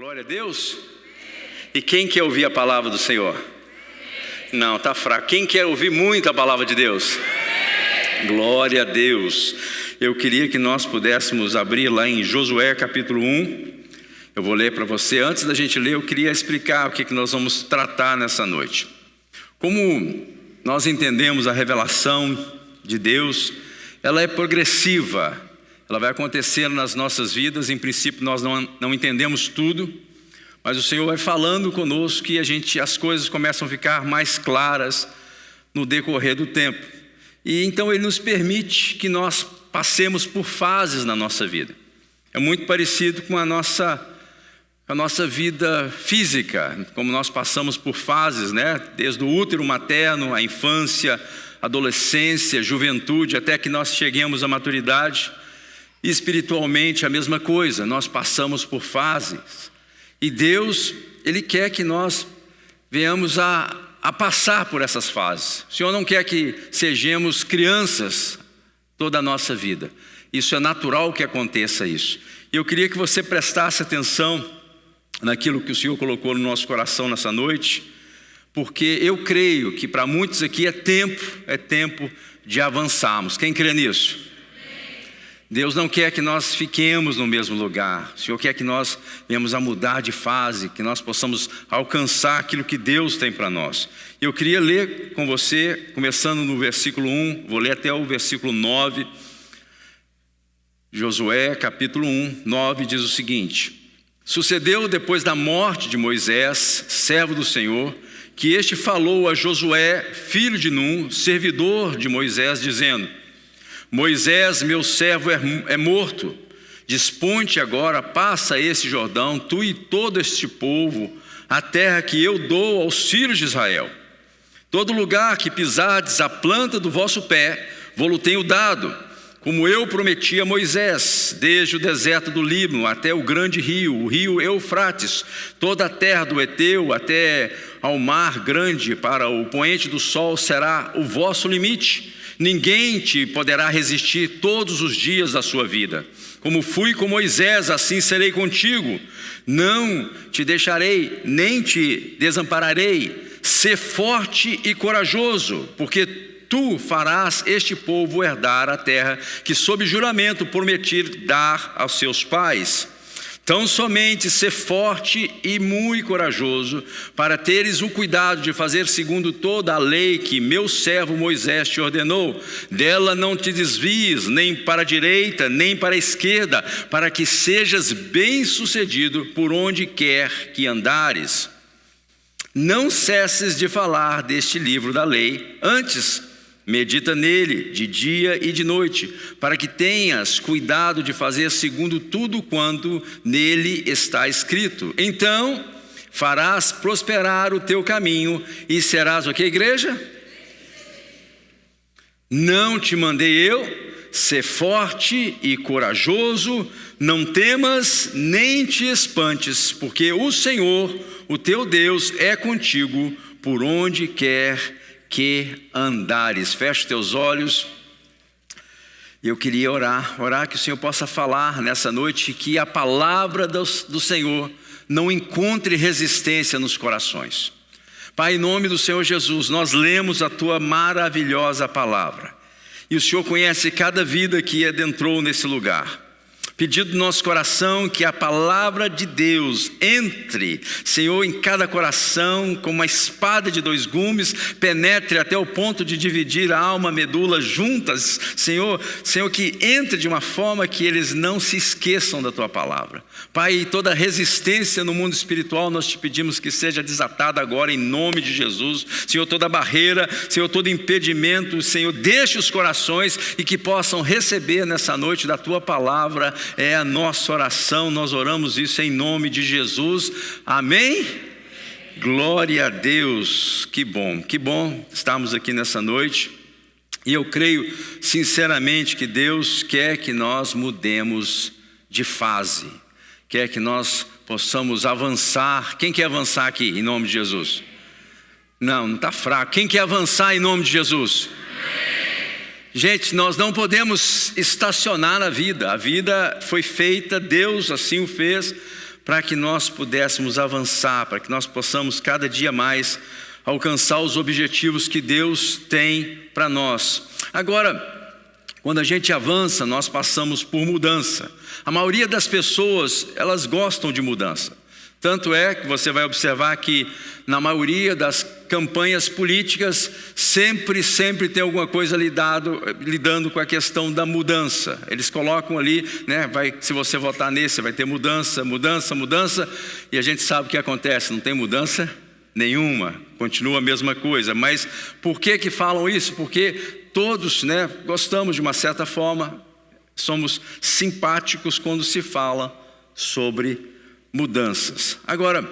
Glória a Deus. E quem quer ouvir a palavra do Senhor? Não, está fraco. Quem quer ouvir muito a palavra de Deus? Glória a Deus. Eu queria que nós pudéssemos abrir lá em Josué capítulo 1. Eu vou ler para você. Antes da gente ler, eu queria explicar o que nós vamos tratar nessa noite. Como nós entendemos a revelação de Deus, ela é progressiva. Ela vai acontecendo nas nossas vidas. Em princípio nós não entendemos tudo, mas o Senhor vai falando conosco e as coisas começam a ficar mais claras no decorrer do tempo. E então Ele nos permite que nós passemos por fases na nossa vida. É muito parecido com a nossa vida física, como nós passamos por fases, né? Desde o útero materno, a infância, adolescência, juventude, até que nós cheguemos à maturidade. E espiritualmente a mesma coisa, nós passamos por fases. E Deus, Ele quer que nós venhamos a passar por essas fases. O Senhor não quer que sejamos crianças toda a nossa vida. Isso é natural que aconteça isso. E eu queria que você prestasse atenção naquilo que o Senhor colocou no nosso coração nessa noite, porque eu creio que para muitos aqui é tempo de avançarmos. Quem crê nisso? Deus não quer que nós fiquemos no mesmo lugar. O Senhor quer que nós venhamos a mudar de fase, que nós possamos alcançar aquilo que Deus tem para nós. E eu queria ler com você, começando no versículo 1, vou ler até o versículo 9. Josué, capítulo 1, 9, diz o seguinte: Sucedeu depois da morte de Moisés, servo do Senhor, que este falou a Josué, filho de Num, servidor de Moisés, dizendo: Moisés, meu servo, é morto. Dispõe-te agora, passa esse Jordão, tu e todo este povo, a terra que eu dou aos filhos de Israel. Todo lugar que pisardes a planta do vosso pé, vou-lo tenho dado, como eu prometi a Moisés, desde o deserto do Líbano até o grande rio, o rio Eufrates, toda a terra do Eteu até ao mar grande, para o poente do sol será o vosso limite. Ninguém te poderá resistir todos os dias da sua vida. Como fui com Moisés, assim serei contigo. Não te deixarei, nem te desampararei. Sê forte e corajoso, porque tu farás este povo herdar a terra que sob juramento prometi dar aos seus pais. Tão somente ser forte e muito corajoso, para teres o cuidado de fazer segundo toda a lei que meu servo Moisés te ordenou. Dela não te desvies, nem para a direita, nem para a esquerda, para que sejas bem-sucedido por onde quer que andares. Não cesses de falar deste livro da lei, antes medita nele de dia e de noite, para que tenhas cuidado de fazer segundo tudo quanto nele está escrito. Então farás prosperar o teu caminho e serás o que, igreja? Não te mandei eu? Ser forte e corajoso, não temas nem te espantes, porque o Senhor, o teu Deus, é contigo por onde quer que andares. Feche teus olhos. Eu queria orar que o Senhor possa falar nessa noite, que a palavra do Senhor não encontre resistência nos corações. Pai, em nome do Senhor Jesus, nós lemos a tua maravilhosa palavra, e o Senhor conhece cada vida que adentrou nesse lugar. Pedido do nosso coração que a palavra de Deus entre, Senhor, em cada coração, como uma espada de dois gumes, penetre até o ponto de dividir a alma, a medula juntas, Senhor, que entre de uma forma que eles não se esqueçam da tua palavra. Pai, toda resistência no mundo espiritual nós te pedimos que seja desatada agora em nome de Jesus. Senhor, toda barreira, Senhor, todo impedimento, Senhor, deixe os corações e que possam receber nessa noite da tua palavra. É a nossa oração, nós oramos isso em nome de Jesus, amém? Glória a Deus, que bom estarmos aqui nessa noite, e eu creio sinceramente que Deus quer que nós mudemos de fase, quer que nós possamos avançar. Quem quer avançar aqui em nome de Jesus? Não está fraco. Quem quer avançar em nome de Jesus? Gente, nós não podemos estacionar na vida. A vida foi feita, Deus assim o fez, para que nós pudéssemos avançar, para que nós possamos cada dia mais alcançar os objetivos que Deus tem para nós. Agora, quando a gente avança, nós passamos por mudança. A maioria das pessoas, elas gostam de mudança. Tanto é que você vai observar que na maioria das campanhas políticas, sempre tem alguma coisa lidando com a questão da mudança. Eles colocam ali, né, se você votar nesse, vai ter mudança, e a gente sabe o que acontece, não tem mudança nenhuma, continua a mesma coisa. Mas por que falam isso? Porque todos, né, gostamos de uma certa forma, somos simpáticos quando se fala sobre mudanças. Agora,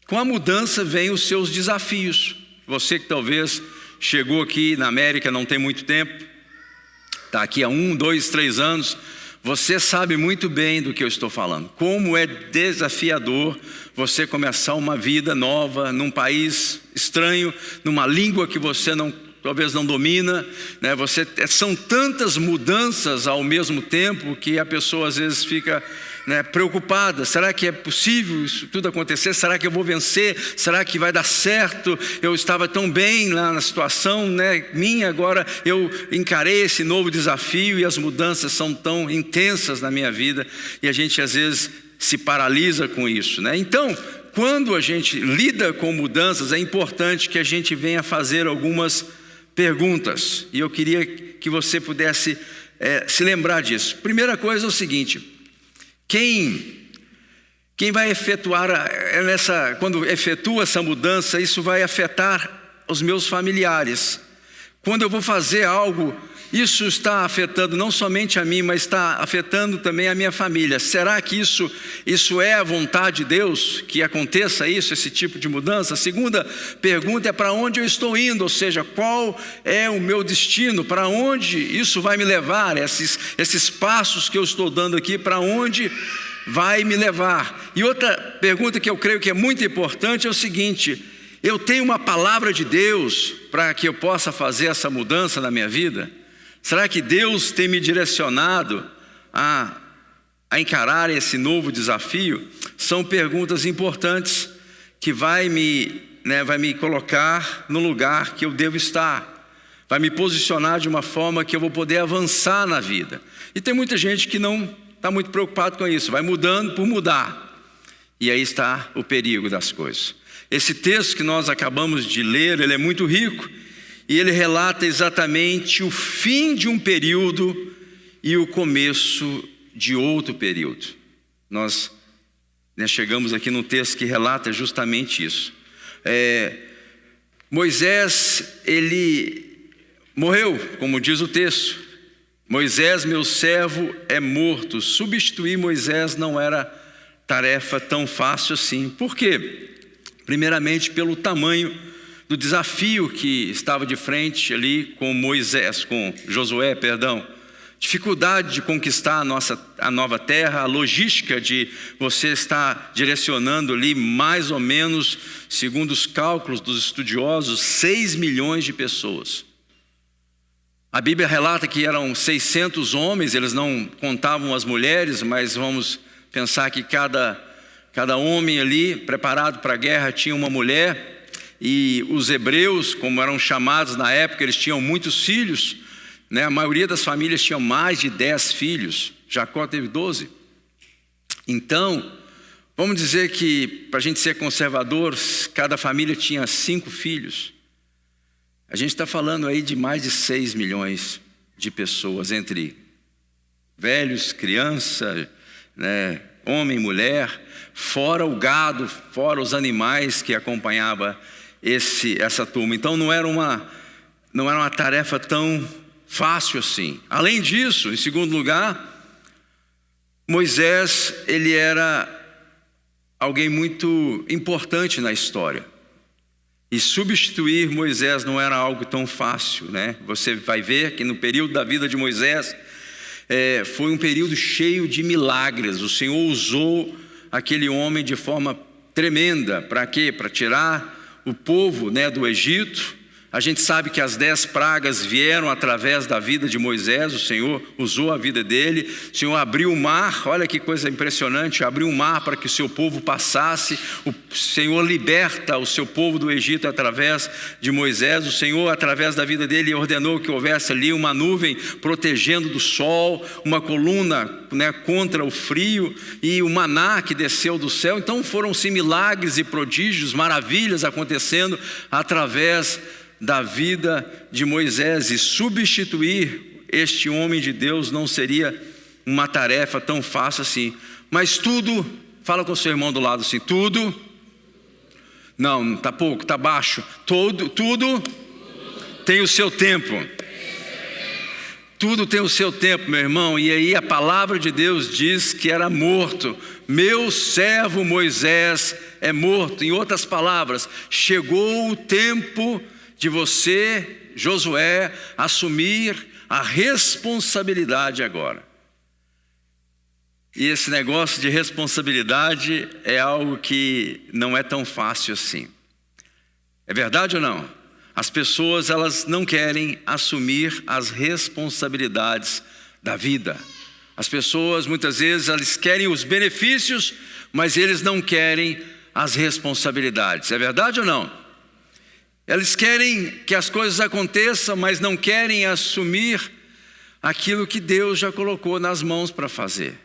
com a mudança vem os seus desafios. Você que talvez chegou aqui na América não tem muito tempo, está aqui há 1, 2, 3 anos, você sabe muito bem do que eu estou falando. Como é desafiador você começar uma vida nova num país estranho, numa língua que você talvez não domina, né? São tantas mudanças ao mesmo tempo que a pessoa às vezes fica, né, preocupada. Será que é possível isso tudo acontecer? Será que eu vou vencer? Será que vai dar certo? Eu estava tão bem lá na situação, né, minha, agora eu encarei esse novo desafio e as mudanças são tão intensas na minha vida e a gente às vezes se paralisa com isso, né? Então, quando a gente lida com mudanças, é importante que a gente venha fazer algumas perguntas, e eu queria que você pudesse se lembrar disso. Primeira coisa é o seguinte: quem vai efetuar quando efetua essa mudança, isso vai afetar os meus familiares. Quando eu vou fazer algo, isso está afetando não somente a mim, mas está afetando também a minha família. Será que isso é a vontade de Deus, que aconteça isso, esse tipo de mudança? A segunda pergunta é: para onde eu estou indo? Ou seja, qual é o meu destino? Para onde isso vai me levar? Esses passos que eu estou dando aqui, para onde vai me levar? E outra pergunta que eu creio que é muito importante é o seguinte: eu tenho uma palavra de Deus para que eu possa fazer essa mudança na minha vida? Será que Deus tem me direcionado a encarar esse novo desafio? São perguntas importantes que vai me colocar no lugar que eu devo estar, vai me posicionar de uma forma que eu vou poder avançar na vida. E tem muita gente que não está muito preocupado com isso, vai mudando por mudar, e aí está o perigo das coisas. Esse texto que nós acabamos de ler, ele é muito rico, e ele relata exatamente o fim de um período e o começo de outro período. Nós chegamos aqui num texto que relata justamente isso. Moisés, ele morreu, como diz o texto. Moisés, meu servo, é morto. Substituir Moisés não era tarefa tão fácil assim. Por quê? Primeiramente pelo tamanho do desafio que estava de frente ali com Josué, dificuldade de conquistar a nova terra, a logística de você estar direcionando ali mais ou menos, segundo os cálculos dos estudiosos, 6 milhões de pessoas. A Bíblia relata que eram 600 homens, eles não contavam as mulheres, mas vamos pensar que cada homem ali preparado para a guerra tinha uma mulher. E os hebreus, como eram chamados na época, eles tinham muitos filhos, né? A maioria das famílias tinham mais de 10 filhos. Jacó teve 12. Então, vamos dizer que, para a gente ser conservador, cada família tinha 5 filhos. A gente está falando aí de mais de 6 milhões de pessoas, entre velhos, criança, né, homem, mulher, fora o gado, fora os animais que acompanhavam essa turma. Então não era uma tarefa tão fácil assim. Além disso, em segundo lugar, Moisés, ele era alguém muito importante na história. E substituir Moisés não era algo tão fácil, né? Você vai ver que no período da vida de Moisés, foi um período cheio de milagres. O Senhor usou aquele homem de forma tremenda. Para quê? Para tirar o povo, né, do Egito. A gente sabe que as 10 pragas vieram através da vida de Moisés. O Senhor usou a vida dele. O Senhor abriu o mar, olha que coisa impressionante, abriu o mar para que o seu povo passasse. O Senhor liberta o seu povo do Egito através de Moisés. O Senhor, através da vida dele, ordenou que houvesse ali uma nuvem protegendo do sol, uma coluna, contra o frio, e o maná que desceu do céu. Então foram-se milagres e prodígios, maravilhas acontecendo através da vida de Moisés. E substituir este homem de Deus não seria uma tarefa tão fácil assim. Mas tudo, fala com o seu irmão do lado assim, tudo, não, está pouco, está baixo, tudo tem o seu tempo. Tudo tem o seu tempo, meu irmão. E aí a palavra de Deus diz que era morto. Meu servo Moisés é morto. Em outras palavras, chegou o tempo de você, Josué, assumir a responsabilidade agora. E esse negócio de responsabilidade é algo que não é tão fácil assim. É verdade ou não? As pessoas, elas não querem assumir as responsabilidades da vida. As pessoas, muitas vezes, elas querem os benefícios, mas eles não querem as responsabilidades. É verdade ou não? Eles querem que as coisas aconteçam, mas não querem assumir aquilo que Deus já colocou nas mãos para fazer.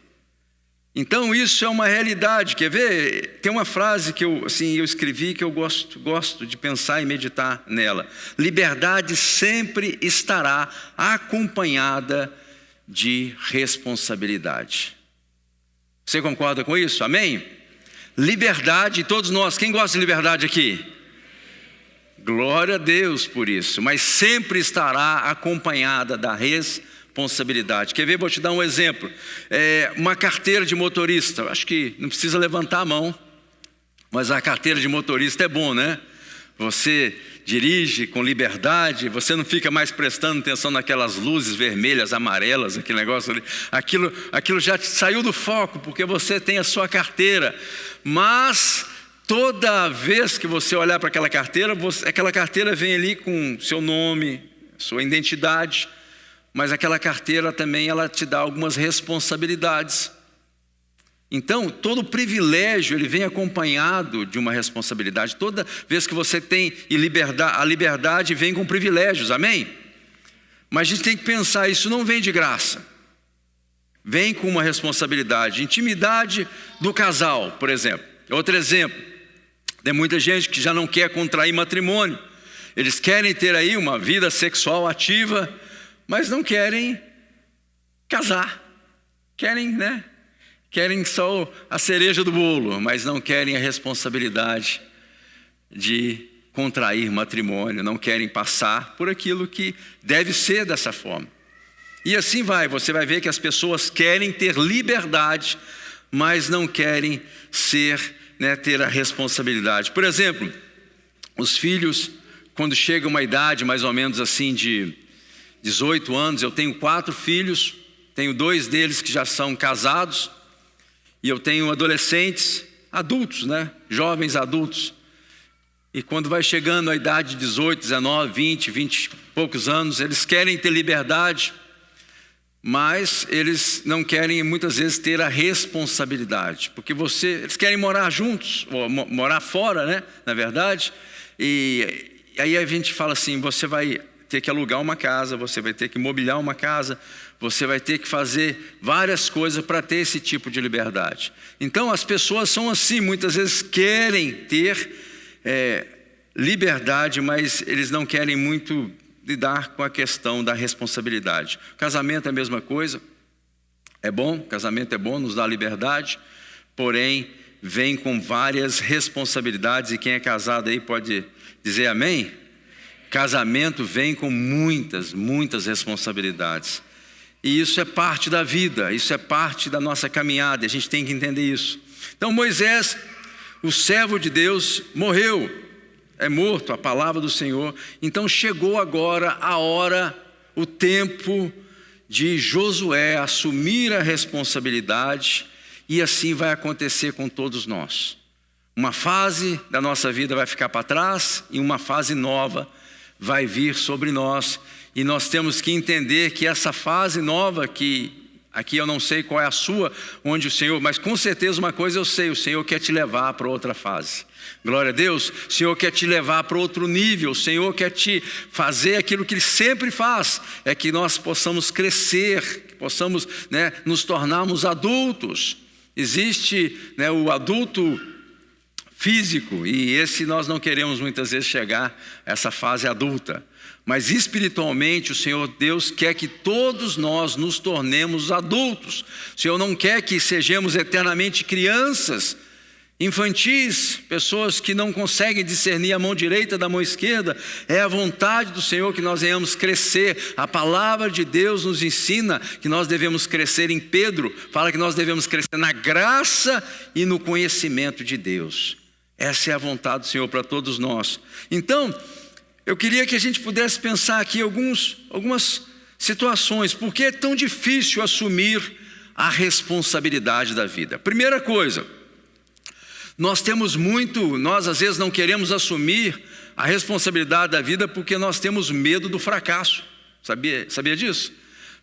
Então isso é uma realidade. Quer ver? Tem uma frase que eu escrevi que eu gosto de pensar e meditar nela. Liberdade sempre estará acompanhada de responsabilidade. Você concorda com isso? Amém? Liberdade, todos nós, quem gosta de liberdade aqui? Glória a Deus por isso, mas sempre estará acompanhada da responsabilidade. Quer ver? Vou te dar um exemplo. Uma carteira de motorista, acho que não precisa levantar a mão, mas a carteira de motorista é bom, né? Você dirige com liberdade, você não fica mais prestando atenção naquelas luzes vermelhas, amarelas, aquele negócio ali. Aquilo já saiu do foco, porque você tem a sua carteira. Mas toda vez que você olhar para aquela carteira vem ali com seu nome, sua identidade, mas aquela carteira também ela te dá algumas responsabilidades. Então, todo privilégio ele vem acompanhado de uma responsabilidade. Toda vez que você tem a liberdade vem com privilégios, amém? Mas a gente tem que pensar, isso não vem de graça. Vem com uma responsabilidade. Intimidade do casal, por exemplo. Outro exemplo. Tem muita gente que já não quer contrair matrimônio. Eles querem ter aí uma vida sexual ativa, mas não querem casar. Querem só a cereja do bolo, mas não querem a responsabilidade de contrair matrimônio, não querem passar por aquilo que deve ser dessa forma. E assim você vai ver que as pessoas querem ter liberdade, mas não querem ter a responsabilidade. Por exemplo, os filhos, quando chegam a uma idade mais ou menos assim de 18 anos, eu tenho 4 filhos, tenho 2 deles que já são casados, e eu tenho adolescentes, adultos, jovens adultos. E quando vai chegando a idade de 18, 19, 20 e poucos anos, eles querem ter liberdade, mas eles não querem muitas vezes ter a responsabilidade, porque eles querem morar juntos, ou morar fora, na verdade, e aí a gente fala assim, você vai ter que alugar uma casa, você vai ter que mobiliar uma casa, você vai ter que fazer várias coisas para ter esse tipo de liberdade. Então as pessoas são assim, muitas vezes querem ter liberdade, mas eles não querem muito lidar com a questão da responsabilidade. Casamento é a mesma coisa, é bom, casamento é bom, nos dá liberdade, porém vem com várias responsabilidades, e quem é casado aí pode dizer amém? Casamento vem com muitas responsabilidades, e isso é parte da vida, isso é parte da nossa caminhada, a gente tem que entender isso. Então Moisés, o servo de Deus, morreu, é morto, a palavra do Senhor. Então chegou agora a hora, o tempo de Josué assumir a responsabilidade, e assim vai acontecer com todos nós. Uma fase da nossa vida vai ficar para trás e uma fase nova vai vir sobre nós, e nós temos que entender que essa fase nova que aqui eu não sei qual é a sua, onde o Senhor, mas com certeza uma coisa eu sei, o Senhor quer te levar para outra fase. Glória a Deus, o Senhor quer te levar para outro nível, o Senhor quer te fazer aquilo que Ele sempre faz, é que nós possamos crescer, que possamos, nos tornarmos adultos. Existe, o adulto físico, e esse nós não queremos muitas vezes chegar a essa fase adulta. Mas espiritualmente o Senhor Deus quer que todos nós nos tornemos adultos. O Senhor não quer que sejamos eternamente crianças, infantis, pessoas que não conseguem discernir a mão direita da mão esquerda. É a vontade do Senhor que nós venhamos crescer. A palavra de Deus nos ensina que nós devemos crescer. Em Pedro fala que nós devemos crescer na graça e no conhecimento de Deus. Essa é a vontade do Senhor para todos nós. Então, eu queria que a gente pudesse pensar aqui algumas situações. Por que é tão difícil assumir a responsabilidade da vida? Primeira coisa, nós às vezes não queremos assumir a responsabilidade da vida porque nós temos medo do fracasso. Sabia disso?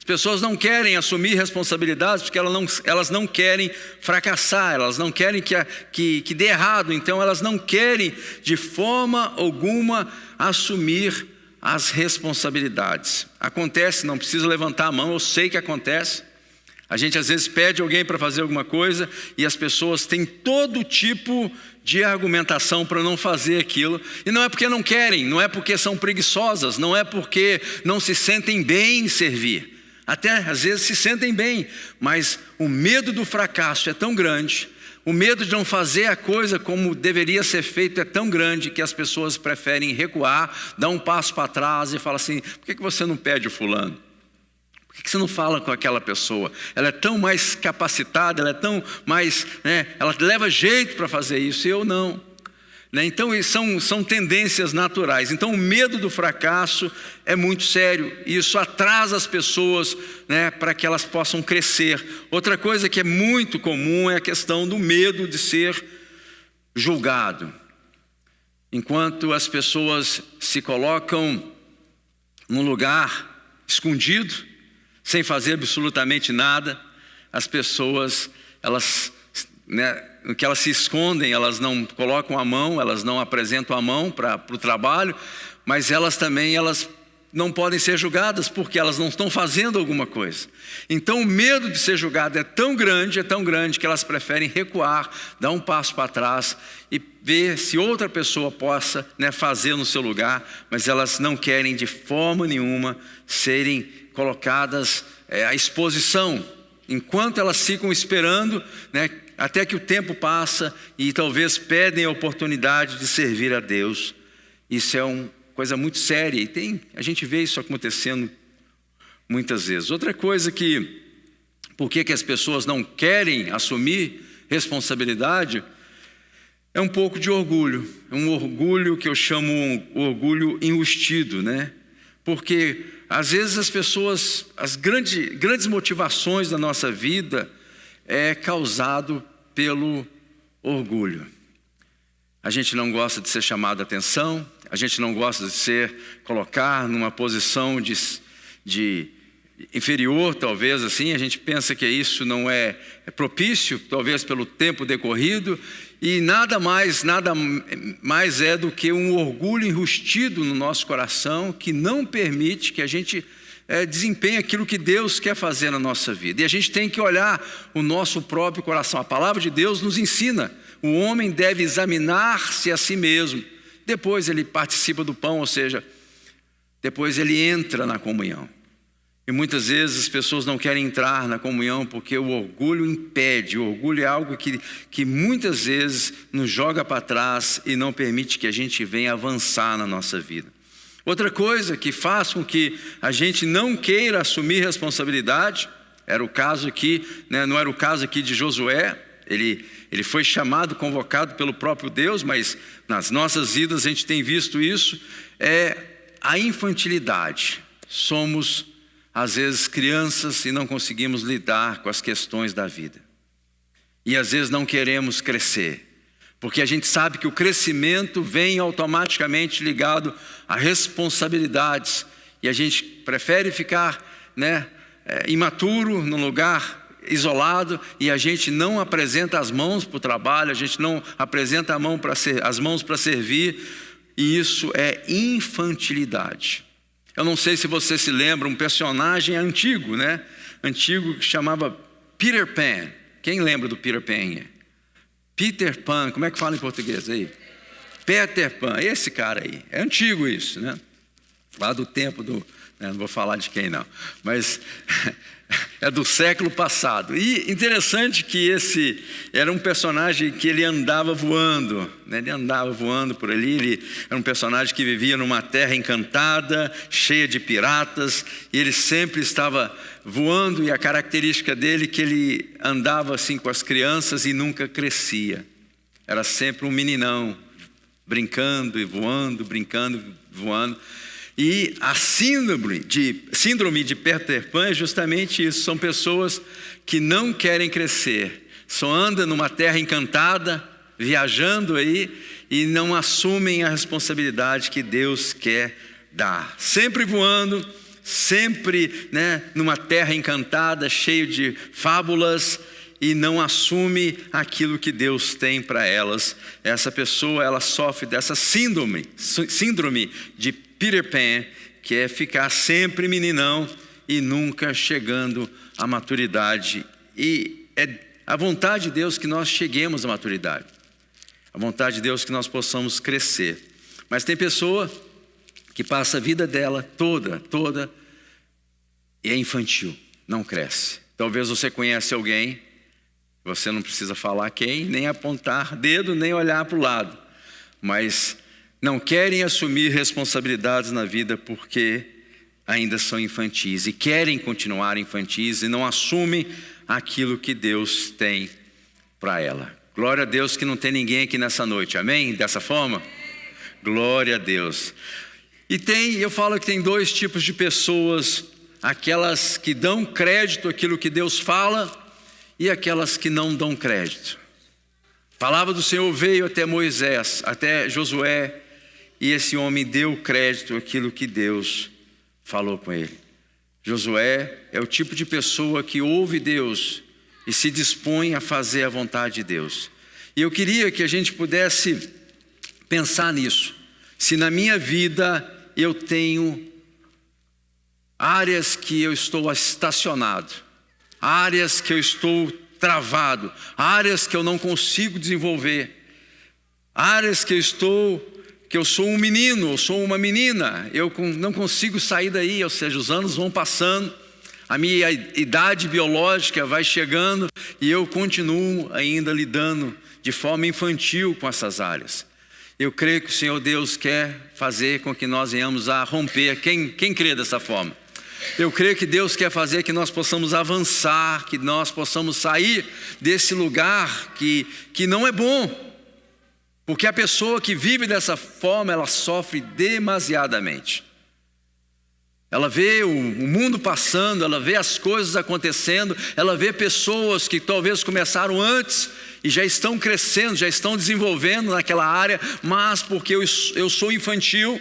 As pessoas não querem assumir responsabilidades porque elas não querem fracassar, elas não querem que dê errado, então elas não querem de forma alguma assumir as responsabilidades. Acontece, não precisa levantar a mão, eu sei que acontece. A gente às vezes pede alguém para fazer alguma coisa e as pessoas têm todo tipo de argumentação para não fazer aquilo. E não é porque não querem, não é porque são preguiçosas, não é porque não se sentem bem em servir. Até às vezes se sentem bem, mas o medo do fracasso é tão grande, o medo de não fazer a coisa como deveria ser feito é tão grande que as pessoas preferem recuar, dar um passo para trás e falar assim: por que você não pede o fulano? Por que você não fala com aquela pessoa? Ela é tão mais capacitada, ela é tão mais, ela leva jeito para fazer isso, e eu não. Então são tendências naturais. Então o medo do fracasso é muito sério, e isso atrasa as pessoas, para que elas possam crescer. Outra coisa que é muito comum é a questão do medo de ser julgado. Enquanto as pessoas se colocam num lugar escondido, sem fazer absolutamente nada, as pessoas, no que elas se escondem, elas não colocam a mão, elas não apresentam a mão para o trabalho, mas elas não podem ser julgadas porque elas não estão fazendo alguma coisa. Então o medo de ser julgado é tão grande que elas preferem recuar, dar um passo para trás e ver se outra pessoa possa, fazer no seu lugar, mas elas não querem de forma nenhuma serem colocadas à exposição, enquanto elas ficam esperando, até que o tempo passa e talvez perdem a oportunidade de servir a Deus. Isso é uma coisa muito séria e a gente vê isso acontecendo muitas vezes. Outra coisa por que as pessoas não querem assumir responsabilidade é um pouco de orgulho. É um orgulho que eu chamo um orgulho enrustido, Porque às vezes as pessoas, as grandes motivações da nossa vida é causado pelo orgulho. A gente não gosta de ser chamado a atenção, a gente não gosta de colocar numa posição de inferior, talvez assim, a gente pensa que isso não é propício, talvez pelo tempo decorrido, e nada mais é do que um orgulho enrustido no nosso coração que não permite que a gente desempenhe aquilo que Deus quer fazer na nossa vida. E a gente tem que olhar o nosso próprio coração. A palavra de Deus nos ensina: o homem deve examinar-se a si mesmo, depois ele participa do pão, ou seja, depois ele entra na comunhão. E muitas vezes as pessoas não querem entrar na comunhão porque o orgulho impede. O orgulho é algo que muitas vezes nos joga para trás e não permite que a gente venha avançar na nossa vida. Outra coisa que faz com que a gente não queira assumir responsabilidade, não era o caso aqui de Josué. Ele foi chamado, convocado pelo próprio Deus, mas nas nossas vidas a gente tem visto isso, é a infantilidade. Somos às vezes crianças e não conseguimos lidar com as questões da vida. E às vezes não queremos crescer. Porque a gente sabe que o crescimento vem automaticamente ligado a responsabilidades. E a gente prefere ficar, imaturo num lugar isolado, e a gente não apresenta as mãos para o trabalho, a gente não apresenta as mãos para servir, e isso é infantilidade. Eu não sei se você se lembra, um personagem antigo, antigo, que chamava Peter Pan. Quem lembra do Peter Pan? Peter Pan, como é que fala em português aí? Peter Pan, esse cara aí, é antigo isso, lá do tempo do, não vou falar de quem não, mas é do século passado. E interessante que esse era um personagem que ele andava voando, ele andava voando por ali, ele era um personagem que vivia numa terra encantada, cheia de piratas, e ele sempre estava voando, e a característica dele é que ele andava assim com as crianças e nunca crescia. Era sempre um meninão, brincando e voando, brincando e voando. E a síndrome de Peter Pan é justamente isso. São pessoas que não querem crescer, só andam numa terra encantada, viajando aí, e não assumem a responsabilidade que Deus quer dar. Sempre voando, sempre numa terra encantada, cheio de fábulas, e não assume aquilo que Deus tem para elas. Essa pessoa, ela sofre dessa síndrome de Peter Pan, que é ficar sempre meninão e nunca chegando à maturidade. E é a vontade de Deus que nós cheguemos à maturidade. A vontade de Deus que nós possamos crescer. Mas tem pessoa que passa a vida dela toda e é infantil, não cresce. Talvez você conhece alguém, você não precisa falar quem, nem apontar dedo, nem olhar para o lado, mas não querem assumir responsabilidades na vida porque ainda são infantis e querem continuar infantis e não assumem aquilo que Deus tem para ela. Glória a Deus que não tem ninguém aqui nessa noite, amém? Dessa forma? Glória a Deus. E eu falo que tem dois tipos de pessoas: aquelas que dão crédito àquilo que Deus fala e aquelas que não dão crédito. A palavra do Senhor veio até Moisés, até Josué, e esse homem deu crédito àquilo que Deus falou com ele. Josué é o tipo de pessoa que ouve Deus e se dispõe a fazer a vontade de Deus. E eu queria que a gente pudesse pensar nisso. Se na minha vida eu tenho áreas que eu estou estacionado, áreas que eu estou travado, áreas que eu não consigo desenvolver, áreas que eu sou um menino, eu sou uma menina, eu não consigo sair daí, ou seja, os anos vão passando, a minha idade biológica vai chegando e eu continuo ainda lidando de forma infantil com essas áreas. Eu creio que o Senhor Deus quer fazer com que nós venhamos a romper. Quem crê dessa forma? Eu creio que Deus quer fazer que nós possamos avançar, que nós possamos sair desse lugar que não é bom. Porque a pessoa que vive dessa forma, ela sofre demasiadamente. Ela vê o mundo passando, ela vê as coisas acontecendo, ela vê pessoas que talvez começaram antes e já estão crescendo, já estão desenvolvendo naquela área, mas porque eu sou infantil,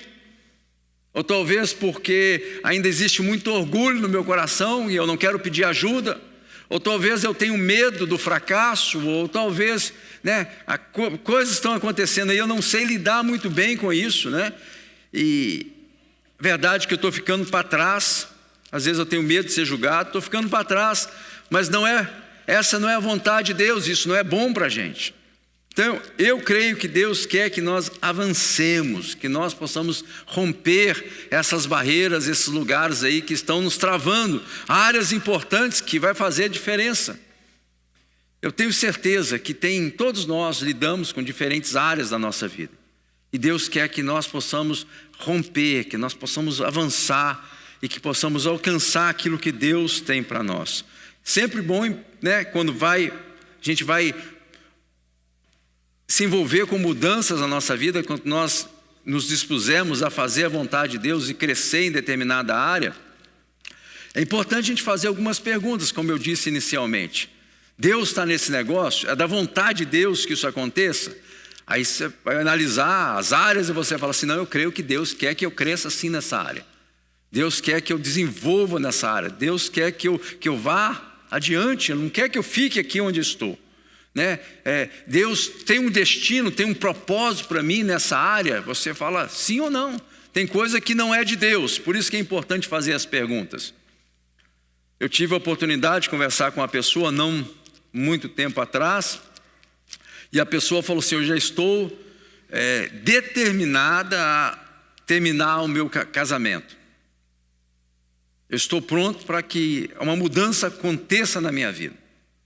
ou talvez porque ainda existe muito orgulho no meu coração e eu não quero pedir ajuda, ou talvez eu tenho medo do fracasso, ou talvez coisas estão acontecendo e eu não sei lidar muito bem com isso, E verdade que eu estou ficando para trás, às vezes eu tenho medo de ser julgado, estou ficando para trás, mas essa não é a vontade de Deus, isso não é bom para a gente. Então, eu creio que Deus quer que nós avancemos, que nós possamos romper essas barreiras, esses lugares aí que estão nos travando, áreas importantes que vai fazer a diferença. Eu tenho certeza que todos nós lidamos com diferentes áreas da nossa vida. E Deus quer que nós possamos romper, que nós possamos avançar e que possamos alcançar aquilo que Deus tem para nós. Sempre bom, quando a gente vai se envolver com mudanças na nossa vida, quando nós nos dispusermos a fazer a vontade de Deus e crescer em determinada área, é importante a gente fazer algumas perguntas, como eu disse inicialmente. Deus está nesse negócio? É da vontade de Deus que isso aconteça? Aí você vai analisar as áreas e você fala assim, não, eu creio que Deus quer que eu cresça assim nessa área. Deus quer que eu desenvolva nessa área. Deus quer que eu vá adiante, Ele não quer que eu fique aqui onde eu estou. Né? Deus tem um destino, tem um propósito para mim nessa área. Você fala sim ou não. Tem coisa que não é de Deus, por isso que é importante fazer as perguntas. Eu tive a oportunidade de conversar com uma pessoa não muito tempo atrás, e a pessoa falou assim, eu já estou determinada a terminar o meu casamento. Eu estou pronto para que uma mudança aconteça na minha vida.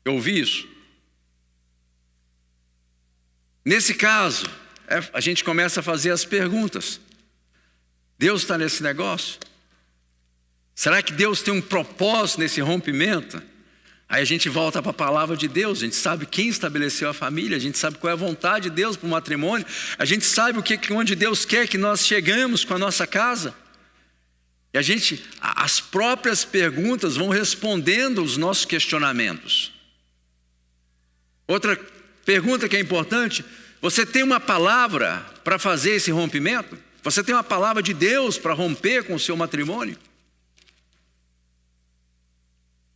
Eu ouvi isso. Nesse caso, a gente começa a fazer as perguntas. Deus está nesse negócio? Será que Deus tem um propósito nesse rompimento? Aí a gente volta para a palavra de Deus, a gente sabe quem estabeleceu a família, a gente sabe qual é a vontade de Deus para o matrimônio, a gente sabe onde Deus quer que nós chegamos com a nossa casa. E as próprias perguntas vão respondendo os nossos questionamentos. Outra pergunta que é importante, você tem uma palavra para fazer esse rompimento? Você tem uma palavra de Deus para romper com o seu matrimônio?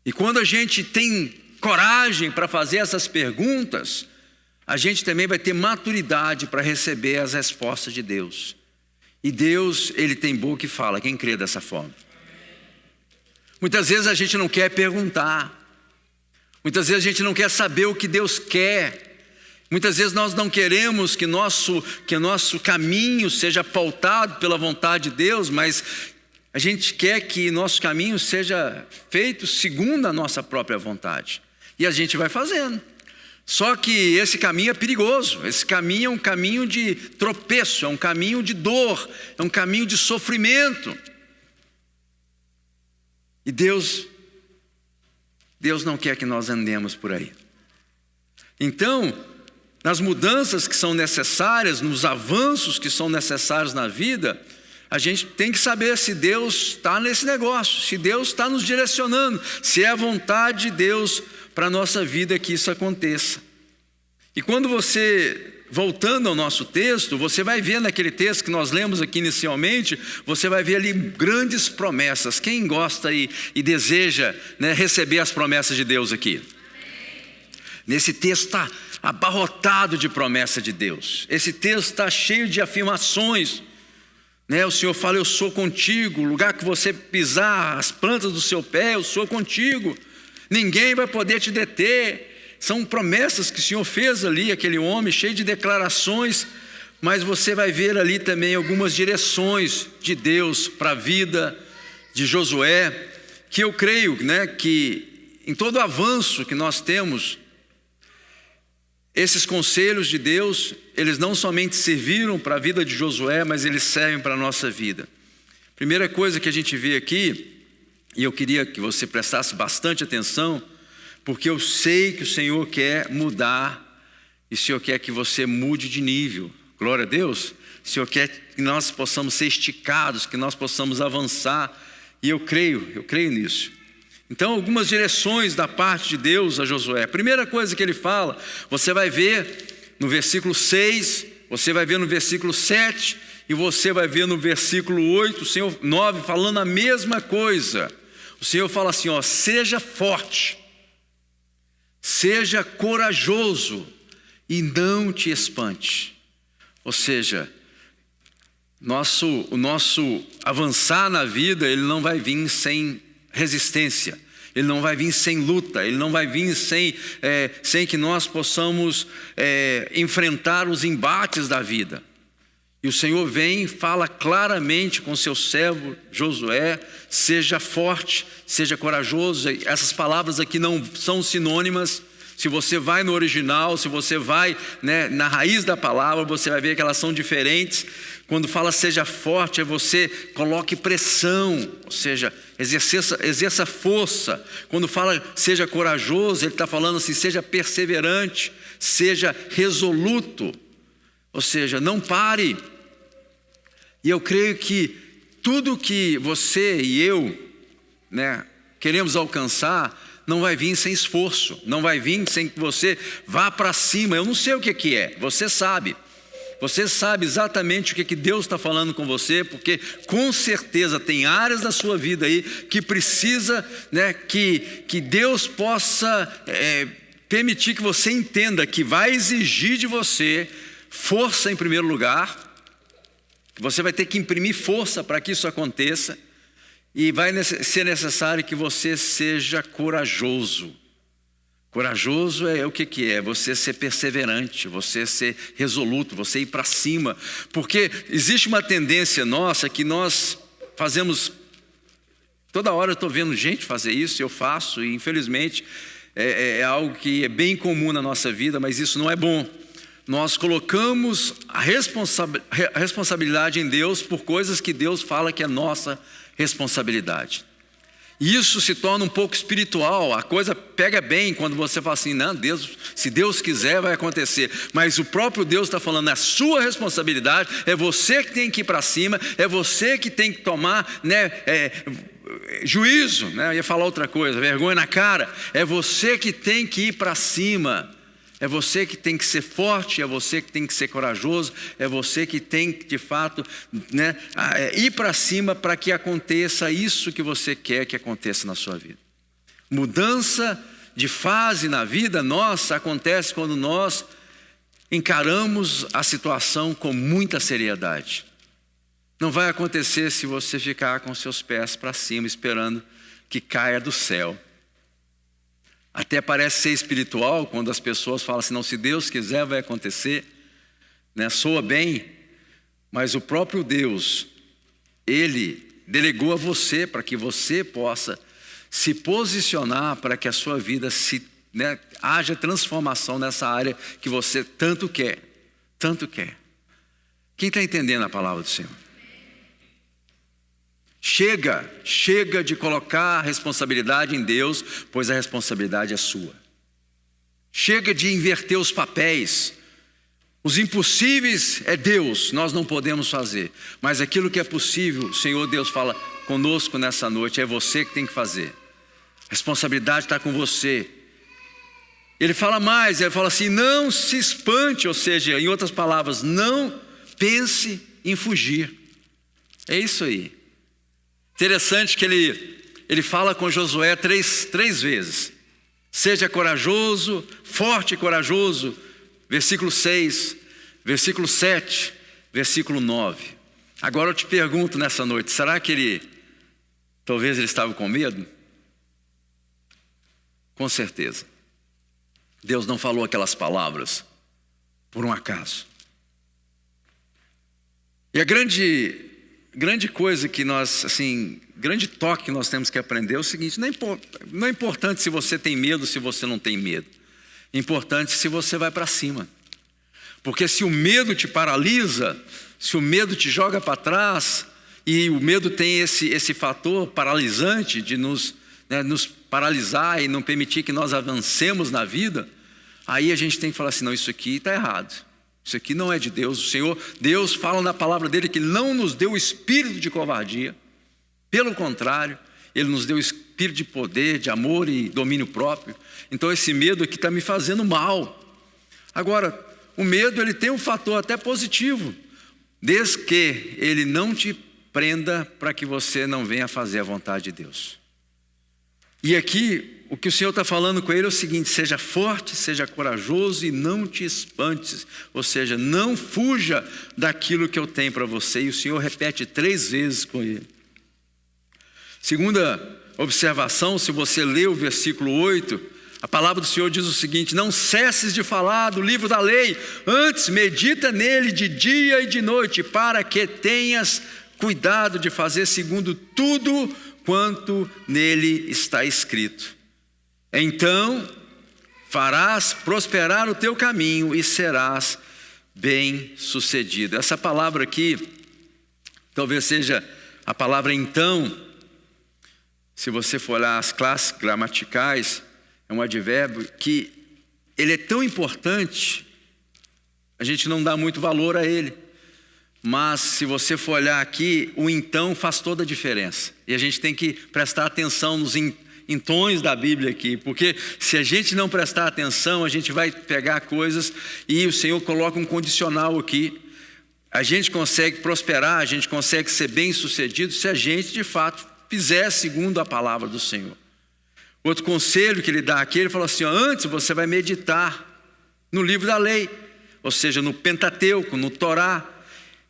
E quando a gente tem coragem para fazer essas perguntas, a gente também vai ter maturidade para receber as respostas de Deus. E Deus, Ele tem boca e fala, quem crê dessa forma? Muitas vezes a gente não quer perguntar. Muitas vezes a gente não quer saber o que Deus quer. Muitas vezes nós não queremos que nosso caminho seja pautado pela vontade de Deus, mas a gente quer que nosso caminho seja feito segundo a nossa própria vontade. E a gente vai fazendo. Só que esse caminho é perigoso. Esse caminho é um caminho de tropeço, é um caminho de dor, é um caminho de sofrimento. E Deus não quer que nós andemos por aí. Então, nas mudanças que são necessárias, nos avanços que são necessários na vida, a gente tem que saber se Deus está nesse negócio, se Deus está nos direcionando, se é a vontade de Deus para a nossa vida que isso aconteça. E quando você, voltando ao nosso texto, você vai ver naquele texto que nós lemos aqui inicialmente, você vai ver ali grandes promessas. Quem gosta e deseja, né, receber as promessas de Deus aqui? Nesse texto está abarrotado de promessa de Deus. Esse texto está cheio de afirmações. O Senhor fala, eu sou contigo, o lugar que você pisar, as plantas do seu pé, eu sou contigo, ninguém vai poder te deter. São promessas que o Senhor fez ali, aquele homem cheio de declarações, mas você vai ver ali também algumas direções de Deus para a vida de Josué, que eu creio, que em todo avanço que nós temos, esses conselhos de Deus, eles não somente serviram para a vida de Josué, mas eles servem para a nossa vida. Primeira coisa que a gente vê aqui, e eu queria que você prestasse bastante atenção, porque eu sei que o Senhor quer mudar, e o Senhor quer que você mude de nível. Glória a Deus. O Senhor quer que nós possamos ser esticados, que nós possamos avançar, e eu creio nisso. Então, algumas direções da parte de Deus a Josué. A primeira coisa que ele fala, você vai ver no versículo 6, você vai ver no versículo 7 e você vai ver no versículo 8, o Senhor 9, falando a mesma coisa. O Senhor fala assim, seja forte, seja corajoso e não te espante. Ou seja, o nosso avançar na vida, ele não vai vir sem resistência, ele não vai vir sem luta, ele não vai vir sem que nós possamos enfrentar os embates da vida. E o Senhor vem e fala claramente com seu servo Josué, seja forte, seja corajoso. Essas palavras aqui não são sinônimas. Se você vai no original, se você vai, na raiz da palavra, você vai ver que elas são diferentes. Quando fala seja forte, você coloque pressão, ou seja, exerça força. Quando fala seja corajoso, ele está falando assim, seja perseverante, seja resoluto, ou seja, não pare. E eu creio que tudo que você e eu, queremos alcançar, não vai vir sem esforço, não vai vir sem que você vá para cima. Eu não sei o que é, você sabe. Você sabe exatamente o que Deus está falando com você, porque com certeza tem áreas da sua vida aí que precisa, né, que Deus possa permitir que você entenda que vai exigir de você força em primeiro lugar. Você vai ter que imprimir força para que isso aconteça. E vai ser necessário que você seja corajoso. Corajoso é o que é? Você ser perseverante, você ser resoluto, você ir para cima. Porque existe uma tendência nossa que nós fazemos. Toda hora eu estou vendo gente fazer isso, eu faço, e infelizmente é algo que é bem comum na nossa vida, mas isso não é bom. Nós colocamos a responsabilidade em Deus por coisas que Deus fala que é nossa responsabilidade. Isso se torna um pouco espiritual, a coisa pega bem quando você fala assim, não, Deus, se Deus quiser vai acontecer, mas o próprio Deus está falando, é a sua responsabilidade, é você que tem que ir para cima, é você que tem que tomar, né, juízo, né, eu ia falar outra coisa, vergonha na cara, é você que tem que ir para cima. É você que tem que ser forte, é você que tem que ser corajoso, é você que tem que, de fato, né, ir para cima para que aconteça isso que você quer que aconteça na sua vida. Mudança de fase na vida nossa acontece quando nós encaramos a situação com muita seriedade. Não vai acontecer se você ficar com seus pés para cima esperando que caia do céu. Até parece ser espiritual quando as pessoas falam assim, não, se Deus quiser vai acontecer, né? Soa bem, mas o próprio Deus, Ele delegou a você para que você possa se posicionar para que a sua vida haja transformação nessa área que você tanto quer, tanto quer. Quem está entendendo a palavra do Senhor? Chega de colocar a responsabilidade em Deus, pois a responsabilidade é sua. Chega de inverter os papéis. Os impossíveis é Deus, nós não podemos fazer. Mas aquilo que é possível, o Senhor Deus fala conosco nessa noite, é você que tem que fazer. A responsabilidade está com você. Ele fala mais, ele fala assim, não se espante, ou seja, em outras palavras, não pense em fugir. É isso aí. Interessante que ele fala com Josué três vezes. Seja corajoso, forte e corajoso. Versículo 6, versículo 7, versículo 9. Agora eu te pergunto nessa noite, será que talvez ele estava com medo? Com certeza. Deus não falou aquelas palavras por um acaso. E a grande coisa que nós, assim, grande toque que nós temos que aprender é o seguinte, não é importante se você tem medo, se você não tem medo. É importante se você vai para cima. Porque se o medo te paralisa, se o medo te joga para trás, e o medo tem esse fator paralisante de nos paralisar e não permitir que nós avancemos na vida, aí a gente tem que falar assim, não, isso aqui está errado. Isso aqui não é de Deus. O Senhor, Deus fala na palavra dele que não nos deu o espírito de covardia. Pelo contrário, Ele nos deu o espírito de poder, de amor e domínio próprio. Então esse medo aqui está me fazendo mal. Agora, o medo ele tem um fator até positivo, desde que ele não te prenda para que você não venha fazer a vontade de Deus. E aqui, o que o Senhor está falando com ele é o seguinte, seja forte, seja corajoso e não te espantes. Ou seja, não fuja daquilo que eu tenho para você. E o Senhor repete 3 vezes com ele. Segunda observação, se você ler o versículo 8, a palavra do Senhor diz o seguinte, não cesses de falar do livro da lei, antes medita nele de dia e de noite, para que tenhas cuidado de fazer segundo tudo quanto nele está escrito. Então farás prosperar o teu caminho e serás bem-sucedido. Essa palavra aqui, talvez seja a palavra então, se você for olhar as classes gramaticais, é um advérbio que ele é tão importante, a gente não dá muito valor a ele. Mas se você for olhar aqui, o então faz toda a diferença. E a gente tem que prestar atenção nos entões da Bíblia aqui, porque se a gente não prestar atenção, a gente vai pegar coisas e o Senhor coloca um condicional aqui. a gente consegue prosperar, a gente consegue ser bem-sucedido se a gente, de fato, fizer segundo a palavra do Senhor. Outro conselho que ele dá aqui, ele fala assim, ó, antes você vai meditar no livro da lei, ou seja, no Pentateuco, no Torá,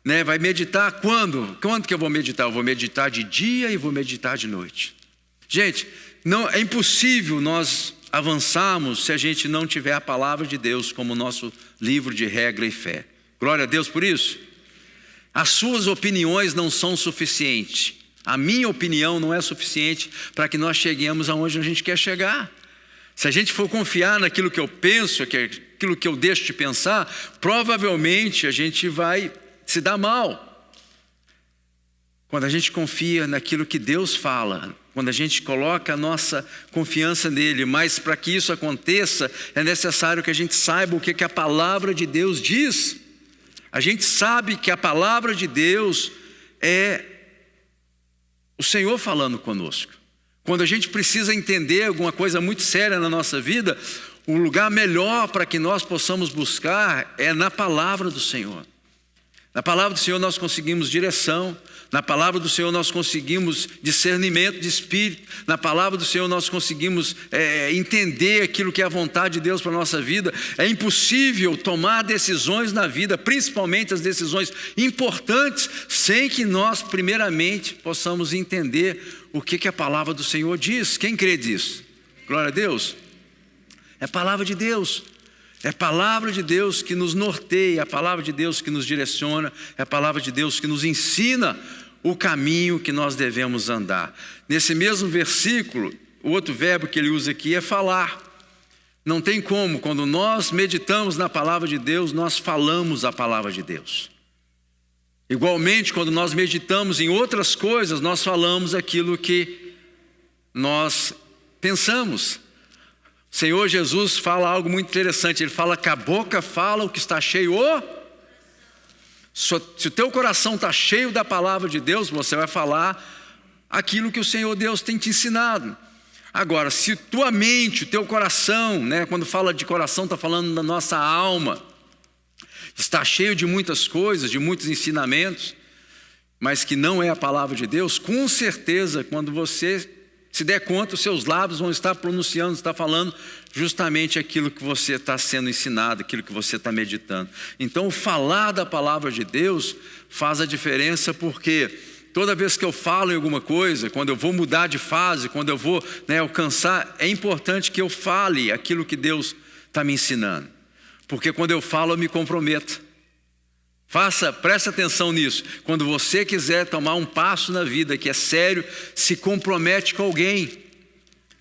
né? Vai meditar quando? Quando que eu vou meditar? Eu vou meditar de dia e vou meditar de noite. Gente, não, é impossível nós avançarmos se a gente não tiver a palavra de Deus como nosso livro de regra e fé. Glória a Deus por isso. As suas opiniões não são suficientes. A minha opinião não é suficiente para que nós cheguemos aonde a gente quer chegar. Se a gente for confiar naquilo que eu penso, aquilo que eu deixo de pensar, provavelmente a gente vai se dar mal. Quando a gente confia naquilo que Deus fala, quando a gente coloca a nossa confiança nele, mas para que isso aconteça, é necessário que a gente saiba o que a palavra de Deus diz. A gente sabe que a palavra de Deus é o Senhor falando conosco. Quando a gente precisa entender alguma coisa muito séria na nossa vida, o lugar melhor para que nós possamos buscar é na palavra do Senhor. Na palavra do Senhor nós conseguimos direção, na palavra do Senhor nós conseguimos discernimento de espírito, na palavra do Senhor nós conseguimos entender aquilo que é a vontade de Deus para a nossa vida. É impossível tomar decisões na vida, principalmente as decisões importantes, sem que nós primeiramente possamos entender o que a palavra do Senhor diz. Quem crê disso? Glória a Deus. É a palavra de Deus. É a palavra de Deus que nos norteia, é a palavra de Deus que nos direciona, é a palavra de Deus que nos ensina o caminho que nós devemos andar. Nesse mesmo versículo, o outro verbo que ele usa aqui é falar. Não tem como, quando nós meditamos na palavra de Deus, nós falamos a palavra de Deus. Igualmente, quando nós meditamos em outras coisas, nós falamos aquilo que nós pensamos. O Senhor Jesus fala algo muito interessante, ele fala que a boca fala o que está cheio. Se o teu coração está cheio da palavra de Deus, você vai falar aquilo que o Senhor Deus tem te ensinado. Agora, se tua mente, o teu coração, né, quando fala de coração, está falando da nossa alma, está cheio de muitas coisas, de muitos ensinamentos, mas que não é a palavra de Deus, com certeza, quando você se der conta, os seus lábios vão estar pronunciando, está falando justamente aquilo que você está sendo ensinado, aquilo que você está meditando. Então, o falar da palavra de Deus faz a diferença, porque toda vez que eu falo em alguma coisa, quando eu vou mudar de fase, quando eu vou alcançar, é importante que eu fale aquilo que Deus está me ensinando. Porque quando eu falo, eu me comprometo. Presta atenção nisso. Quando você quiser tomar um passo na vida que é sério, se compromete com alguém.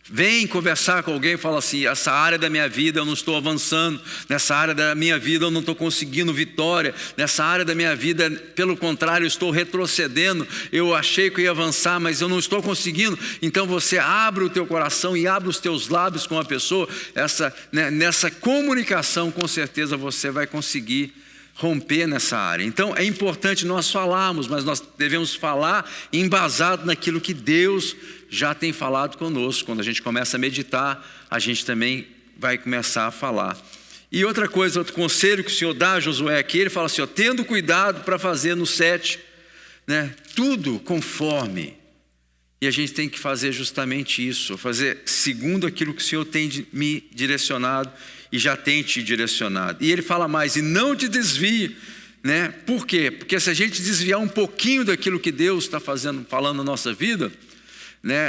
Vem conversar com alguém e fala assim, essa área da minha vida eu não estou avançando, nessa área da minha vida eu não estou conseguindo vitória, nessa área da minha vida, pelo contrário, eu estou retrocedendo, eu achei que eu ia avançar, mas eu não estou conseguindo. Então você abre o teu coração e abre os teus lábios com a pessoa, nessa comunicação com certeza você vai conseguir romper nessa área. Então é importante nós falarmos, mas nós devemos falar embasado naquilo que Deus já tem falado conosco. Quando a gente começa a meditar, a gente também vai começar a falar. E outra coisa, outro conselho que o Senhor dá a Josué aqui, ele fala assim, ó, tendo cuidado para fazer no 7, tudo conforme. E a gente tem que fazer justamente isso, fazer segundo aquilo que o Senhor tem me direcionado e já tem te direcionado. E ele fala mais, e não te desvie, Por quê? Porque se a gente desviar um pouquinho daquilo que Deus está falando na nossa vida,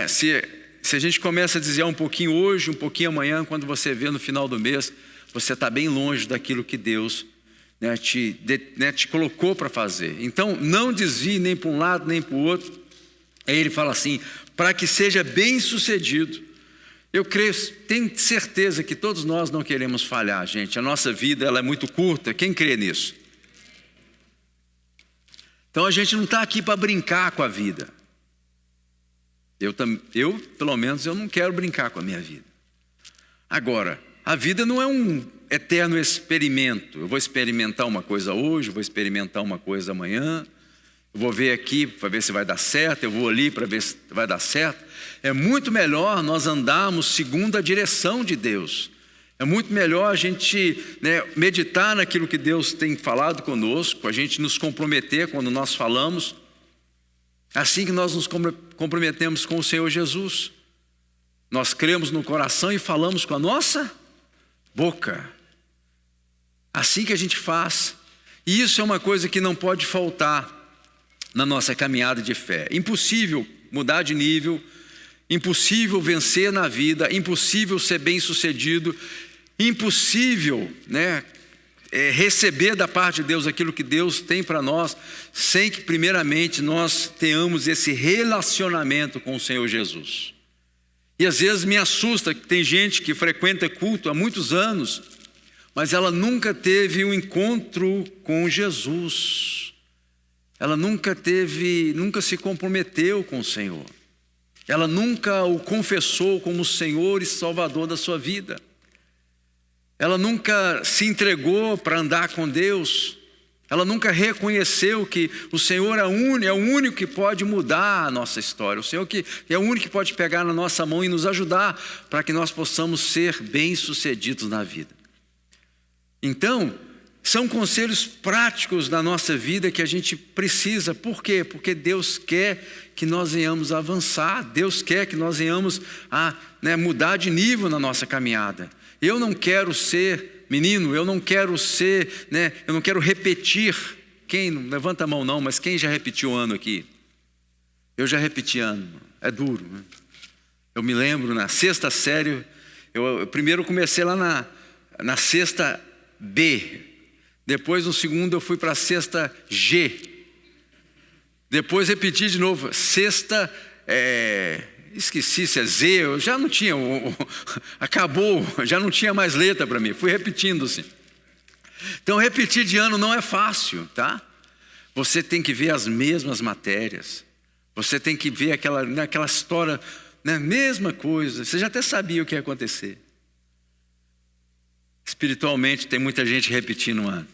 se a gente começa a desviar um pouquinho hoje, um pouquinho amanhã, quando você vê no final do mês, você está bem longe daquilo que Deus te colocou para fazer. Então não desvie nem para um lado nem para o outro. Aí ele fala assim, para que seja bem sucedido. Eu creio, tenho certeza que todos nós não queremos falhar, gente. A nossa vida ela é muito curta, quem crê nisso? Então a gente não está aqui para brincar com a vida. Eu, pelo menos, eu não quero brincar com a minha vida. Agora, a vida não é um eterno experimento. Eu vou experimentar uma coisa hoje, vou experimentar uma coisa amanhã. Eu vou ver aqui para ver se vai dar certo, eu vou ali para ver se vai dar certo. É muito melhor nós andarmos segundo a direção de Deus. É muito melhor a gente, né, meditar naquilo que Deus tem falado conosco, a gente nos comprometer quando nós falamos. Assim que nós nos comprometemos com o Senhor Jesus, nós cremos no coração e falamos com a nossa boca. Assim que a gente faz. E isso é uma coisa que não pode faltar na nossa caminhada de fé. Impossível mudar de nível, impossível vencer na vida, impossível ser bem-sucedido, impossível, né, receber da parte de Deus aquilo que Deus tem para nós, sem que primeiramente nós tenhamos esse relacionamento com o Senhor Jesus. E às vezes me assusta que tem gente que frequenta culto há muitos anos, mas ela nunca teve um encontro com Jesus. Ela nunca se comprometeu com o Senhor. Ela nunca o confessou como Senhor e Salvador da sua vida. Ela nunca se entregou para andar com Deus. Ela nunca reconheceu que o Senhor é o único que pode mudar a nossa história. O Senhor que é o único que pode pegar na nossa mão e nos ajudar para que nós possamos ser bem-sucedidos na vida. Então, são conselhos práticos da nossa vida que a gente precisa. Por quê? Porque Deus quer que nós venhamos avançar. Deus quer que nós venhamos a mudar de nível na nossa caminhada. Eu não quero ser menino, eu não quero repetir. Quem, não levanta a mão não, mas quem já repetiu ano aqui? Eu já repeti ano, é duro, né? Eu me lembro, na sexta série, eu primeiro comecei lá na sexta B, depois no segundo eu fui para a sexta G, depois repeti de novo, sexta, esqueci se é Z, eu já não tinha, acabou, já não tinha mais letra para mim, fui repetindo assim. Então repetir de ano não é fácil, tá? Você tem que ver as mesmas matérias, você tem que ver aquela história, né, mesma coisa, você já até sabia o que ia acontecer. Espiritualmente tem muita gente repetindo um ano,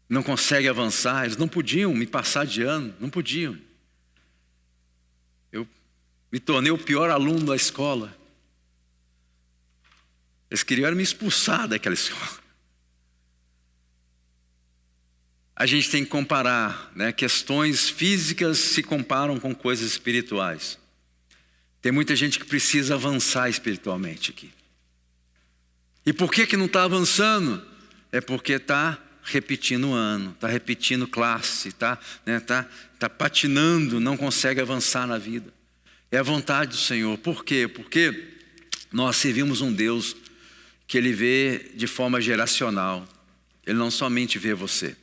não consegue avançar, eles não podiam me passar de ano, não podiam. Eu me tornei o pior aluno da escola, eles queriam me expulsar daquela escola. A gente tem que comparar, né? Questões físicas se comparam com coisas espirituais. Tem muita gente que precisa avançar espiritualmente aqui. E por que não está avançando? É porque está repetindo ano, está repetindo classe, tá patinando, não consegue avançar na vida. É a vontade do Senhor. Por quê? Porque nós servimos um Deus que Ele vê de forma geracional. Ele não somente vê você.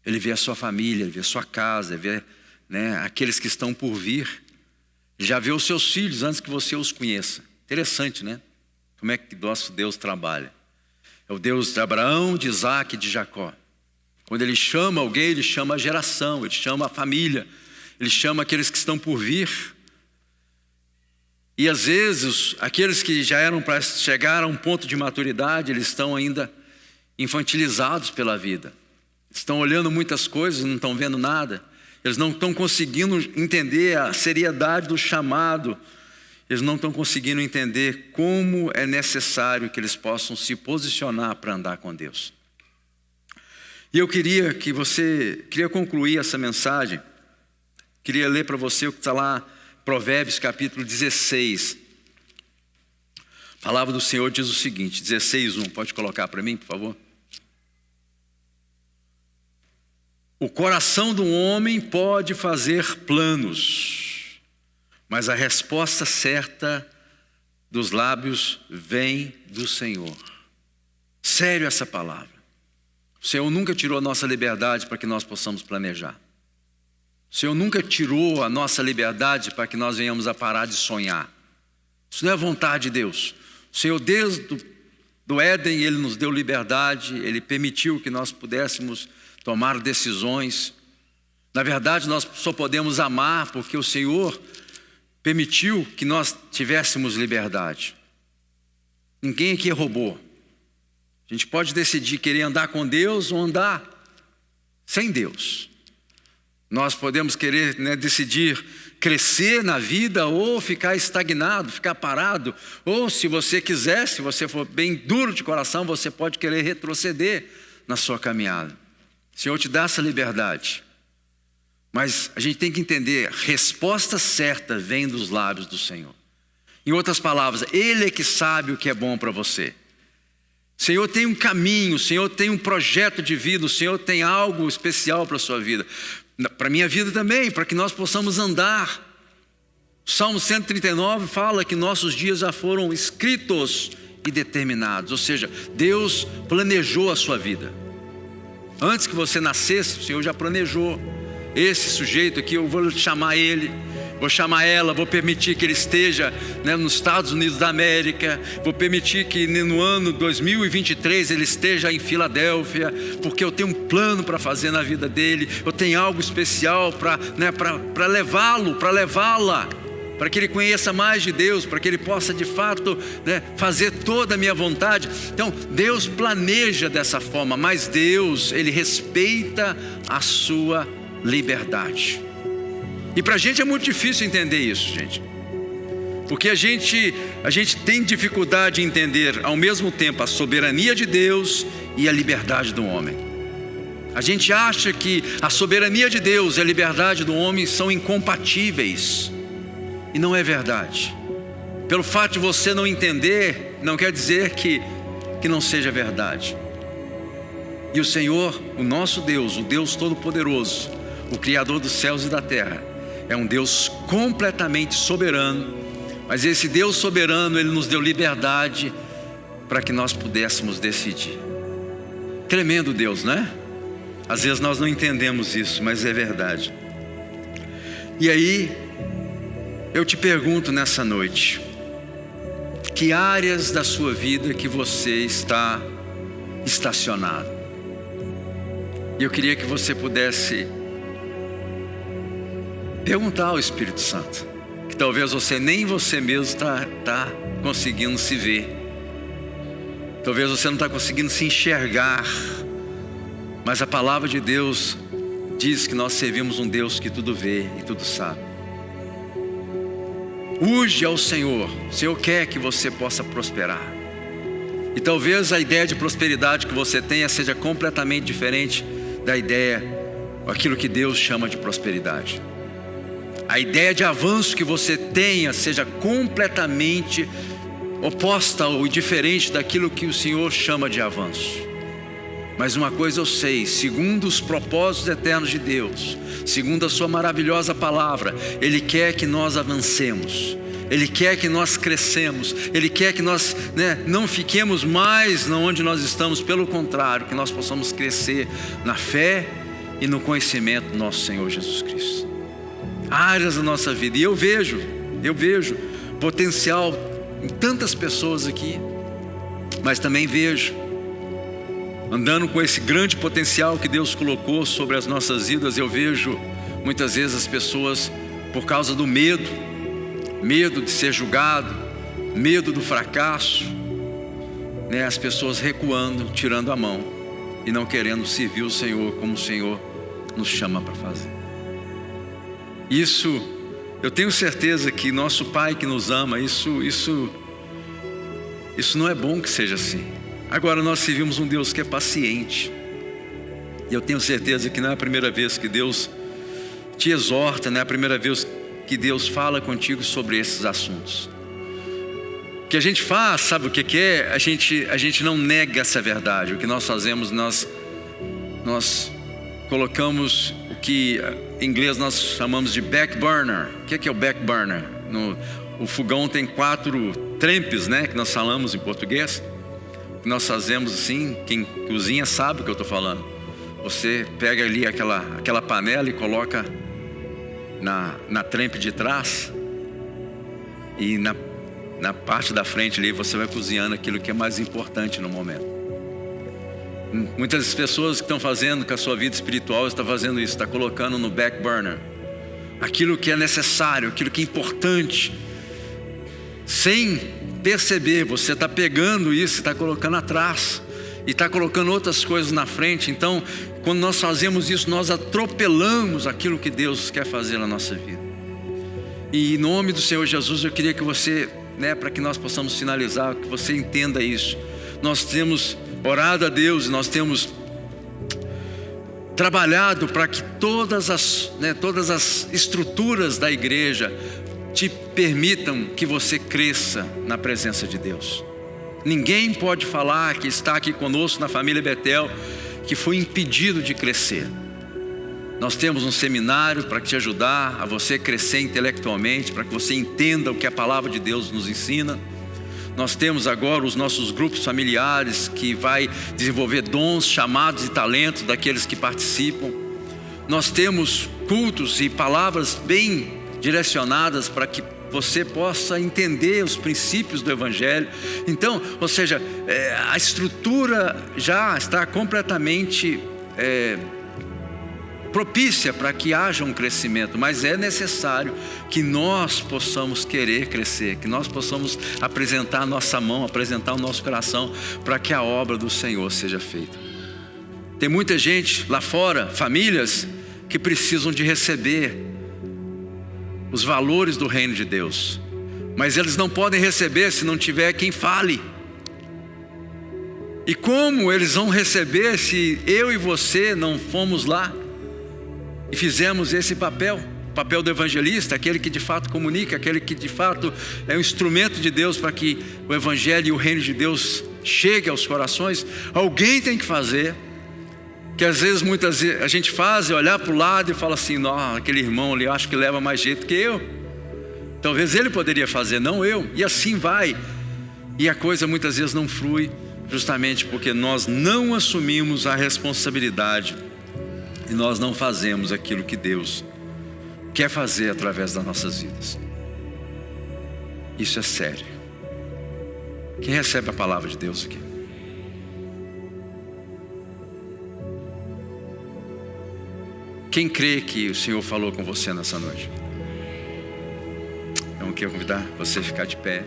Ele vê a sua família, Ele vê a sua casa, Ele vê, né, aqueles que estão por vir. Ele já vê os seus filhos antes que você os conheça. Interessante, né? Como é que nosso Deus trabalha? É o Deus de Abraão, de Isaac e de Jacó. Quando Ele chama alguém, Ele chama a geração, Ele chama a família, Ele chama aqueles que estão por vir. E às vezes, aqueles que já eram para chegar a um ponto de maturidade, eles estão ainda infantilizados pela vida. Estão olhando muitas coisas, não estão vendo nada. Eles não estão conseguindo entender a seriedade do chamado. Eles não estão conseguindo entender como é necessário que eles possam se posicionar para andar com Deus. E eu queria concluir essa mensagem. Queria ler para você o que está lá, Provérbios capítulo 16. A palavra do Senhor diz o seguinte, 16:1. Pode colocar para mim, por favor? O coração do homem pode fazer planos, mas a resposta certa dos lábios vem do Senhor. Sério essa palavra. O Senhor nunca tirou a nossa liberdade para que nós possamos planejar. O Senhor nunca tirou a nossa liberdade para que nós venhamos a parar de sonhar. Isso não é vontade de Deus. O Senhor, desde do Éden, Ele nos deu liberdade, Ele permitiu que nós pudéssemos tomar decisões. Na verdade, nós só podemos amar porque o Senhor permitiu que nós tivéssemos liberdade. Ninguém aqui é robô. A gente pode decidir querer andar com Deus ou andar sem Deus. Nós podemos querer, decidir crescer na vida ou ficar estagnado, ficar parado. Ou se você quiser, se você for bem duro de coração, você pode querer retroceder na sua caminhada. O Senhor te dá essa liberdade. Mas a gente tem que entender, a resposta certa vem dos lábios do Senhor. Em outras palavras, Ele é que sabe o que é bom para você. O Senhor tem um caminho, o Senhor tem um projeto de vida, o Senhor tem algo especial para a sua vida. Para a minha vida também, para que nós possamos andar. O Salmo 139 fala que nossos dias já foram escritos e determinados. Ou seja, Deus planejou a sua vida. Antes que você nascesse, o Senhor já planejou. Esse sujeito aqui, eu vou chamar ele, vou chamar ela, vou permitir que ele esteja nos Estados Unidos da América, vou permitir que no ano 2023 ele esteja em Filadélfia, porque eu tenho um plano para fazer na vida dele, eu tenho algo especial para levá-lo, para levá-la, para que ele conheça mais de Deus, para que ele possa de fato fazer toda a minha vontade. Então Deus planeja dessa forma, mas Deus, Ele respeita a sua liberdade. E para a gente é muito difícil entender isso, gente, porque a gente tem dificuldade em entender ao mesmo tempo a soberania de Deus e a liberdade do homem. A gente acha que a soberania de Deus e a liberdade do homem são incompatíveis, e não é verdade. Pelo fato de você não entender, não quer dizer que não seja verdade. E o Senhor, o nosso Deus, o Deus Todo-Poderoso, o Criador dos céus e da terra, é um Deus completamente soberano. Mas esse Deus soberano, Ele nos deu liberdade para que nós pudéssemos decidir. Tremendo Deus, não é? Às vezes nós não entendemos isso, mas é verdade. E aí, eu te pergunto nessa noite, que áreas da sua vida que você está estacionado? E eu queria que você pudesse perguntar ao Espírito Santo, que talvez nem você mesmo está conseguindo se ver, talvez você não está conseguindo se enxergar, mas a palavra de Deus diz que nós servimos um Deus que tudo vê e tudo sabe. Urge ao Senhor, o Senhor quer que você possa prosperar, e talvez a ideia de prosperidade que você tenha seja completamente diferente da ideia, aquilo que Deus chama de prosperidade. A ideia de avanço que você tenha seja completamente oposta ou diferente daquilo que o Senhor chama de avanço. Mas uma coisa eu sei, segundo os propósitos eternos de Deus, segundo a sua maravilhosa palavra, Ele quer que nós avancemos, Ele quer que nós crescemos, Ele quer que nós não fiquemos mais onde nós estamos, pelo contrário, que nós possamos crescer na fé e no conhecimento do nosso Senhor Jesus Cristo. Áreas da nossa vida, e eu vejo potencial em tantas pessoas aqui, mas também vejo, andando com esse grande potencial que Deus colocou sobre as nossas vidas, eu vejo muitas vezes as pessoas, por causa do medo de ser julgado, medo do fracasso, as pessoas recuando, tirando a mão e não querendo servir o Senhor como o Senhor nos chama para fazer. Isso, eu tenho certeza que nosso Pai que nos ama, isso não é bom que seja assim. Agora, nós servimos um Deus que é paciente, e eu tenho certeza que não é a primeira vez que Deus te exorta, não é a primeira vez que Deus fala contigo sobre esses assuntos. O que a gente faz, sabe o que é? A gente não nega essa verdade. O que nós fazemos, nós colocamos o que em inglês nós chamamos de back burner. O que é o back burner? O fogão tem 4 trempes, que nós falamos em português. O que nós fazemos assim, quem cozinha sabe o que eu estou falando. Você pega ali aquela panela e coloca na trempe de trás, e na parte da frente ali você vai cozinhando aquilo que é mais importante no momento. Muitas pessoas que estão fazendo com a sua vida espiritual estão fazendo isso, está colocando no back burner aquilo que é necessário, aquilo que é importante. Sem perceber, você está pegando isso e está colocando atrás, e está colocando outras coisas na frente. Então, Quando nós fazemos isso, nós atropelamos aquilo que Deus quer fazer na nossa vida. E em nome do Senhor Jesus, eu queria que você, para que nós possamos finalizar, que você entenda isso. Nós temos orado a Deus, nós temos trabalhado para que todas as estruturas da igreja te permitam que você cresça na presença de Deus. Ninguém pode falar que está aqui conosco na família Betel que foi impedido de crescer. Nós temos um seminário para te ajudar a você crescer intelectualmente, para que você entenda o que a palavra de Deus nos ensina. Nós temos agora os nossos grupos familiares que vai desenvolver dons, chamados e talentos daqueles que participam. Nós temos cultos e palavras bem direcionadas para que você possa entender os princípios do Evangelho. Então, ou seja, a estrutura já está completamente propícia para que haja um crescimento, mas é necessário que nós possamos querer crescer, que nós possamos apresentar a nossa mão, apresentar o nosso coração para que a obra do Senhor seja feita. Tem muita gente lá fora, famílias, que precisam de receber os valores do reino de Deus, mas eles não podem receber se não tiver quem fale. E como eles vão receber se eu e você não fomos lá e fizemos esse papel? O papel do evangelista, aquele que de fato comunica, aquele que de fato é um instrumento de Deus para que o evangelho e o reino de Deus chegue aos corações. Alguém tem que fazer. Que às vezes, muitas vezes, a gente faz e olhar para o lado e fala assim: não, aquele irmão ali, eu acho que leva mais jeito que eu. Talvez ele poderia fazer, não eu. E assim vai. E a coisa muitas vezes não flui, justamente porque nós não assumimos a responsabilidade e nós não fazemos aquilo que Deus quer fazer através das nossas vidas. Isso é sério. Quem recebe a palavra de Deus aqui? Quem crê que o Senhor falou com você nessa noite? Então eu quero convidar você a ficar de pé.